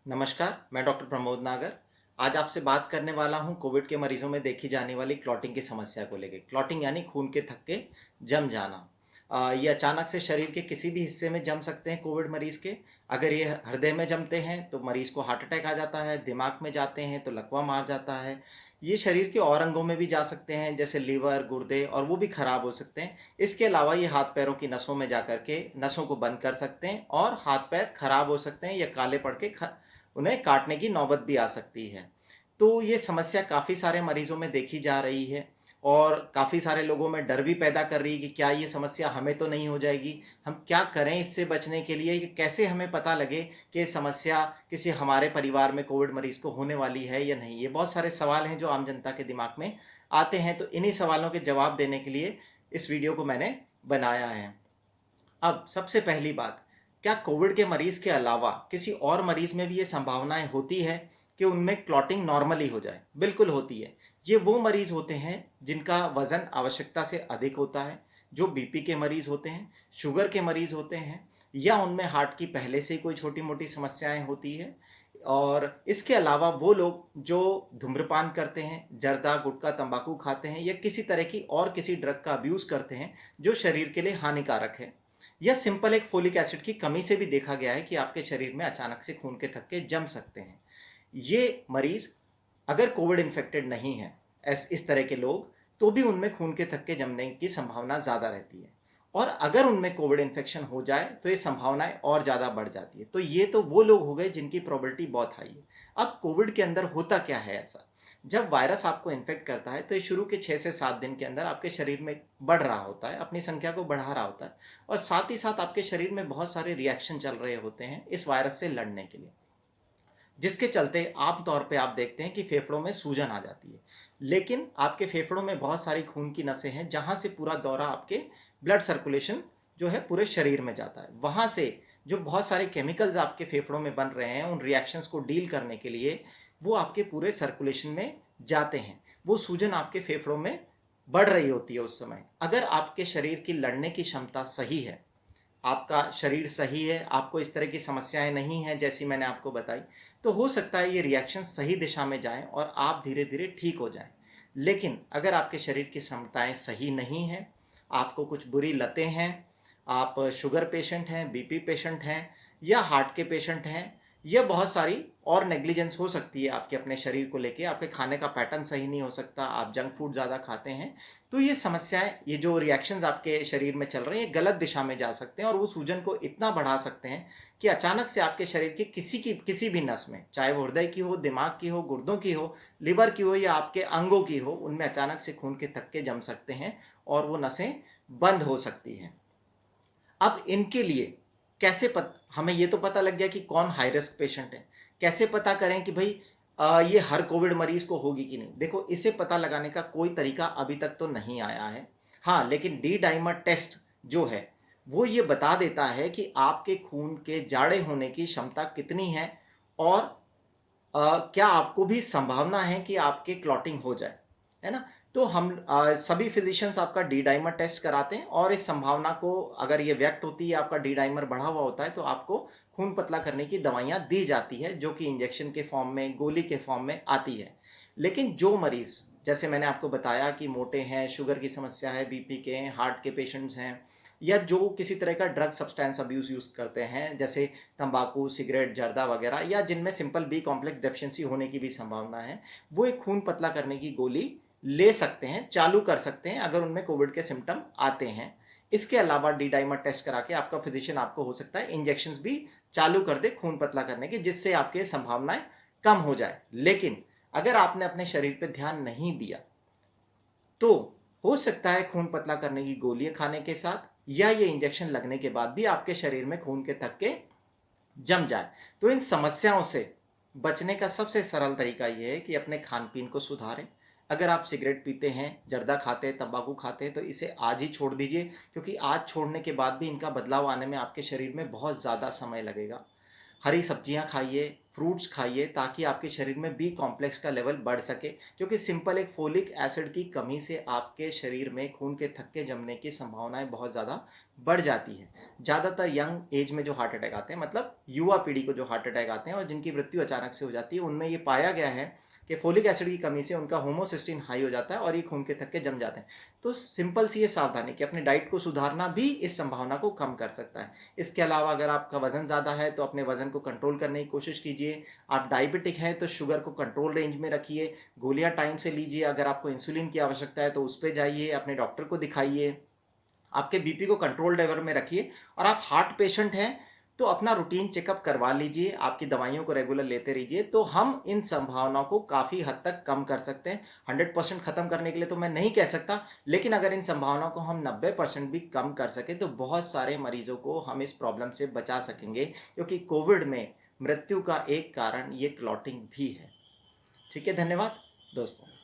नमस्कार, मैं डॉक्टर प्रमोद नागर। आज आपसे बात करने वाला हूं कोविड के मरीजों में देखी जाने वाली क्लॉटिंग की समस्या को लेकर। क्लॉटिंग यानी खून के थक्के जम जाना। ये अचानक से शरीर के किसी भी हिस्से में जम सकते हैं कोविड मरीज के। अगर ये हृदय में जमते हैं तो मरीज को हार्ट अटैक आ जाता है, दिमाग में जाते हैं तो लकवा मार जाता है। ये शरीर के और अंगों में भी जा सकते हैं जैसे लीवर, गुर्दे, और वो भी खराब हो सकते हैं। इसके अलावा ये हाथ पैरों की नसों में जा करके नसों को बंद कर सकते हैं और हाथ पैर खराब हो सकते हैं या काले पड़ के उन्हें काटने की नौबत भी आ सकती है। तो ये समस्या काफ़ी सारे मरीजों में देखी जा रही है और काफ़ी सारे लोगों में डर भी पैदा कर रही है कि क्या ये समस्या हमें तो नहीं हो जाएगी। हम क्या करें इससे बचने के लिए, कि कैसे हमें पता लगे कि ये समस्या किसी हमारे परिवार में कोविड मरीज को होने वाली है या नहीं। ये बहुत सारे सवाल हैं जो आम जनता के दिमाग में आते हैं। तो इन्हीं सवालों के जवाब देने के लिए इस वीडियो को मैंने बनाया है। अब सबसे पहली बात, क्या कोविड के मरीज के अलावा किसी और मरीज में भी ये संभावनाएं होती है कि उनमें क्लॉटिंग नॉर्मली हो जाए? बिल्कुल होती है। ये वो मरीज होते हैं जिनका वजन आवश्यकता से अधिक होता है, जो बीपी के मरीज होते हैं, शुगर के मरीज होते हैं, या उनमें हार्ट की पहले से ही कोई छोटी मोटी समस्याएं होती है। और इसके अलावा वो लोग जो धूम्रपान करते हैं, जर्दा, गुटखा, तंबाकू खाते हैं, या किसी तरह की और किसी ड्रग का अब्यूज़ करते हैं जो शरीर के लिए हानिकारक है। या सिंपल एक फोलिक एसिड की कमी से भी देखा गया है कि आपके शरीर में अचानक से खून के थक्के जम सकते हैं। ये मरीज अगर कोविड इन्फेक्टेड नहीं है, इस तरह के लोग, तो भी उनमें खून के थक्के जमने की संभावना ज़्यादा रहती है। और अगर उनमें कोविड इन्फेक्शन हो जाए तो ये संभावनाएं और ज़्यादा बढ़ जाती है। तो ये तो वो लोग हो गए जिनकी प्रोबेबिलिटी बहुत हाई है। अब कोविड के अंदर होता क्या है ऐसा? जब वायरस आपको इन्फेक्ट करता है तो ये शुरू के 6 से 7 दिन के अंदर आपके शरीर में बढ़ रहा होता है, अपनी संख्या को बढ़ा रहा होता है, और साथ ही साथ आपके शरीर में बहुत सारे रिएक्शन चल रहे होते हैं इस वायरस से लड़ने के लिए, जिसके चलते आमतौर पे आप देखते हैं कि फेफड़ों में सूजन आ जाती है। लेकिन आपके फेफड़ों में बहुत सारी खून की नसें हैं जहाँ से पूरा दौरा आपके ब्लड सर्कुलेशन जो है पूरे शरीर में जाता है। वहाँ से जो बहुत सारे केमिकल्स आपके फेफड़ों में बन रहे हैं, उन रिएक्शंस को डील करने के लिए वो आपके पूरे सर्कुलेशन में जाते हैं। वो सूजन आपके फेफड़ों में बढ़ रही होती है उस समय। अगर आपके शरीर की लड़ने की क्षमता सही है, आपका शरीर सही है, आपको इस तरह की समस्याएं नहीं हैं जैसी मैंने आपको बताई, तो हो सकता है ये रिएक्शन सही दिशा में जाएं और आप धीरे धीरे ठीक हो जाएं। लेकिन अगर आपके शरीर की क्षमताएं सही नहीं हैं, आपको कुछ बुरी लतें हैं, आप शुगर पेशेंट हैं, बीपी पेशेंट हैं, या हार्ट के पेशेंट हैं, या बहुत सारी और नेग्लिजेंस हो सकती है आपके अपने शरीर को लेके, आपके खाने का पैटर्न सही नहीं हो सकता, आप जंक फूड ज़्यादा खाते हैं, तो ये समस्याएं, ये जो रिएक्शंस आपके शरीर में चल रहे हैं, ये गलत दिशा में जा सकते हैं और वो सूजन को इतना बढ़ा सकते हैं कि अचानक से आपके शरीर के किसी भी नस में, चाहे वो हृदय की हो, दिमाग की हो, गुर्दों की हो, लिवर की हो, या आपके अंगों की हो, उनमें अचानक से खून के थक्के जम सकते हैं और वो नसें बंद हो सकती हैं। अब इनके लिए हमें ये तो पता लग गया कि कौन हाई रिस्क पेशेंट है। कैसे पता करें कि भाई ये हर कोविड मरीज को होगी कि नहीं? देखो, इसे पता लगाने का कोई तरीका अभी तक तो नहीं आया है। हाँ, लेकिन डी डाइमर टेस्ट जो है वो ये बता देता है कि आपके खून के जाड़े होने की क्षमता कितनी है, और क्या आपको भी संभावना है कि आपके क्लॉटिंग हो जाए, है ना? तो हम सभी फिजिशियंस आपका डी डाइमर टेस्ट कराते हैं, और इस संभावना को अगर ये व्यक्त होती है, आपका डी डाइमर बढ़ा हुआ होता है, तो आपको खून पतला करने की दवाइयाँ दी जाती है, जो कि इंजेक्शन के फॉर्म में, गोली के फॉर्म में आती है। लेकिन जो मरीज़, जैसे मैंने आपको बताया कि मोटे हैं, शुगर की समस्या है, बीपी के हैं, हार्ट के पेशेंट्स हैं, या जो किसी तरह का ड्रग सब्सटेंस अब्यूज़ यूज़ करते हैं जैसे तंबाकू, सिगरेट, जर्दा वगैरह, या जिनमें सिंपल बी कॉम्प्लेक्स डेफिशिएंसी होने की भी संभावना है, वो एक खून पतला करने की गोली ले सकते हैं, चालू कर सकते हैं अगर उनमें कोविड के सिम्टम आते हैं। इसके अलावा डी डाइमर टेस्ट करा के आपका फिजिशियन आपको हो सकता है इंजेक्शंस भी चालू कर दे खून पतला करने की, जिससे आपके संभावनाएं कम हो जाए। लेकिन अगर आपने अपने शरीर पर ध्यान नहीं दिया तो हो सकता है खून पतला करने की गोलियां खाने के साथ या ये इंजेक्शन लगने के बाद भी आपके शरीर में खून के थक्के जम जाए। तो इन समस्याओं से बचने का सबसे सरल तरीका यह है कि अपने खान पीन को सुधारें। अगर आप सिगरेट पीते हैं, जर्दा खाते हैं, तंबाकू खाते हैं, तो इसे आज ही छोड़ दीजिए, क्योंकि आज छोड़ने के बाद भी इनका बदलाव आने में आपके शरीर में बहुत ज़्यादा समय लगेगा। हरी सब्जियां खाइए, फ्रूट्स खाइए ताकि आपके शरीर में बी कॉम्प्लेक्स का लेवल बढ़ सके, क्योंकि सिंपल एक फोलिक एसिड की कमी से आपके शरीर में खून के थक्के जमने की संभावनाएं बहुत ज़्यादा बढ़ जाती है। ज़्यादातर यंग एज में जो हार्ट अटैक आते हैं, मतलब युवा पीढ़ी को जो हार्ट अटैक आते हैं और जिनकी मृत्यु अचानक से हो जाती है, उनमें ये पाया गया है कि फोलिक एसिड की कमी से उनका होमोसिस्टीन हाई हो जाता है और ये खून के थक्के जम जाते हैं। तो सिंपल सी ये सावधानी कि अपने डाइट को सुधारना भी इस संभावना को कम कर सकता है। इसके अलावा अगर आपका वजन ज़्यादा है तो अपने वजन को कंट्रोल करने की कोशिश कीजिए। आप डायबिटिक हैं तो शुगर को कंट्रोल रेंज में रखिए, गोलियां टाइम से लीजिए। अगर आपको इंसुलिन की आवश्यकता है तो उस पर जाइए, अपने डॉक्टर को दिखाइए। आपके बीपी को कंट्रोल लेवल में रखिए। और आप हार्ट पेशेंट हैं तो अपना रूटीन चेकअप करवा लीजिए, आपकी दवाइयों को रेगुलर लेते रहिए, तो हम इन संभावनाओं को काफ़ी हद तक कम कर सकते हैं। 100% ख़त्म करने के लिए तो मैं नहीं कह सकता, लेकिन अगर इन संभावनाओं को हम 90% भी कम कर सके तो बहुत सारे मरीजों को हम इस प्रॉब्लम से बचा सकेंगे, क्योंकि कोविड में मृत्यु का एक कारण ये क्लॉटिंग भी है। ठीक है, धन्यवाद दोस्तों।